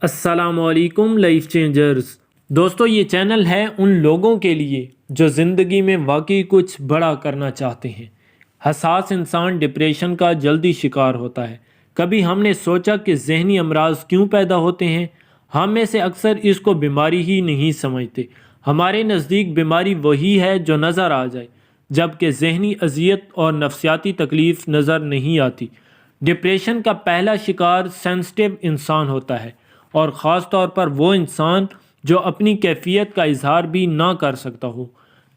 السلام علیکم life changers دوستو، یہ چینل ہے ان لوگوں کے لیے جو زندگی میں واقعی کچھ بڑا کرنا چاہتے ہیں۔ حساس انسان ڈپریشن کا جلدی شکار ہوتا ہے۔ کبھی ہم نے سوچا کہ ذہنی امراض کیوں پیدا ہوتے ہیں؟ ہم میں سے اکثر اس کو بیماری ہی نہیں سمجھتے۔ ہمارے نزدیک بیماری وہی ہے جو نظر آ جائے، جبکہ ذہنی اذیت اور نفسیاتی تکلیف نظر نہیں آتی۔ ڈپریشن کا پہلا شکار سینسٹیو انسان ہوتا ہے، اور خاص طور پر وہ انسان جو اپنی کیفیت کا اظہار بھی نہ کر سکتا ہو۔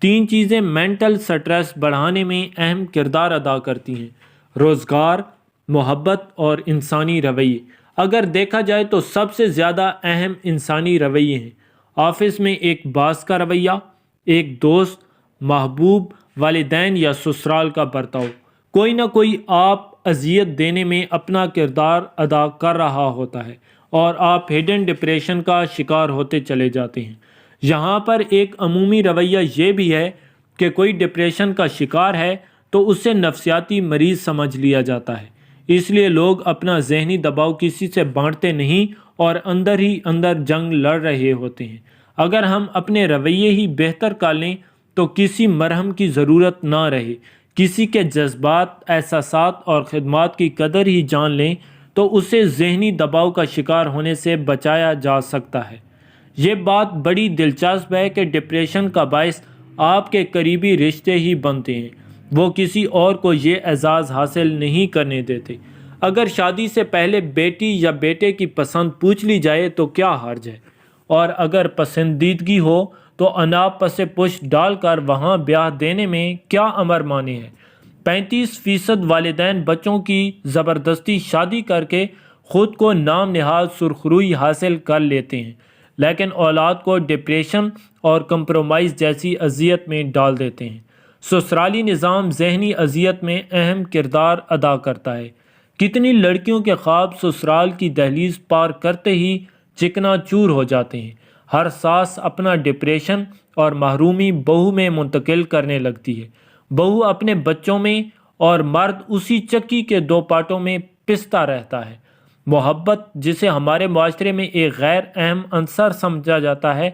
3 چیزیں مینٹل سٹریس بڑھانے میں اہم کردار ادا کرتی ہیں: روزگار، محبت اور انسانی رویے۔ اگر دیکھا جائے تو سب سے زیادہ اہم انسانی رویے ہیں۔ آفس میں ایک باس کا رویہ، ایک دوست، محبوب، والدین یا سسرال کا برتاؤ۔ کوئی نہ کوئی آپ اذیت دینے میں اپنا کردار ادا کر رہا ہوتا ہے، اور آپ ہڈن ڈپریشن کا شکار ہوتے چلے جاتے ہیں۔ یہاں پر ایک عمومی رویہ یہ بھی ہے کہ کوئی ڈپریشن کا شکار ہے تو اسے نفسیاتی مریض سمجھ لیا جاتا ہے۔ اس لیے لوگ اپنا ذہنی دباؤ کسی سے بانٹتے نہیں اور اندر ہی اندر جنگ لڑ رہے ہوتے ہیں۔ اگر ہم اپنے رویے ہی بہتر کر لیں تو کسی مرہم کی ضرورت نہ رہے۔ کسی کے جذبات، احساسات اور خدمات کی قدر ہی جان لیں تو اسے ذہنی دباؤ کا شکار ہونے سے بچایا جا سکتا ہے۔ یہ بات بڑی دلچسپ ہے کہ ڈپریشن کا باعث آپ کے قریبی رشتے ہی بنتے ہیں۔ وہ کسی اور کو یہ اعزاز حاصل نہیں کرنے دیتے۔ اگر شادی سے پہلے بیٹی یا بیٹے کی پسند پوچھ لی جائے تو کیا حرج ہے؟ اور اگر پسندیدگی ہو تو اناپ پس پشت ڈال کر وہاں بیاہ دینے میں کیا امر مانے ہے؟ 35% والدین بچوں کی زبردستی شادی کر کے خود کو نام نہاد سرخروئی حاصل کر لیتے ہیں، لیکن اولاد کو ڈپریشن اور کمپرومائز جیسی اذیت میں ڈال دیتے ہیں۔ سسرالی نظام ذہنی اذیت میں اہم کردار ادا کرتا ہے۔ کتنی لڑکیوں کے خواب سسرال کی دہلیز پار کرتے ہی چکنا چور ہو جاتے ہیں۔ ہر ساس اپنا ڈپریشن اور محرومی بہو میں منتقل کرنے لگتی ہے۔ بہو اپنے بچوں میں اور مرد اسی چکی کے 2 پارٹوں میں پستا رہتا ہے۔ محبت، جسے ہمارے معاشرے میں ایک غیر اہم عنصر سمجھا جاتا ہے،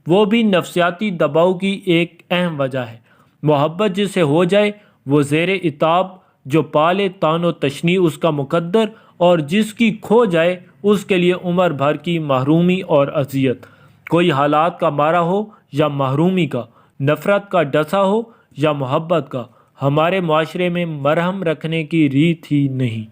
وہ بھی نفسیاتی دباؤ کی ایک اہم وجہ ہے۔ محبت جسے ہو جائے وہ زیر عتاب، جو پالے تان و تشنیع اس کا مقدر، اور جس کی کھو جائے اس کے لیے عمر بھر کی محرومی اور اذیت۔ کوئی حالات کا مارا ہو یا محرومی کا، نفرت کا ڈسا ہو یا محبت کا، ہمارے معاشرے میں مرہم رکھنے کی ریت ہی نہیں۔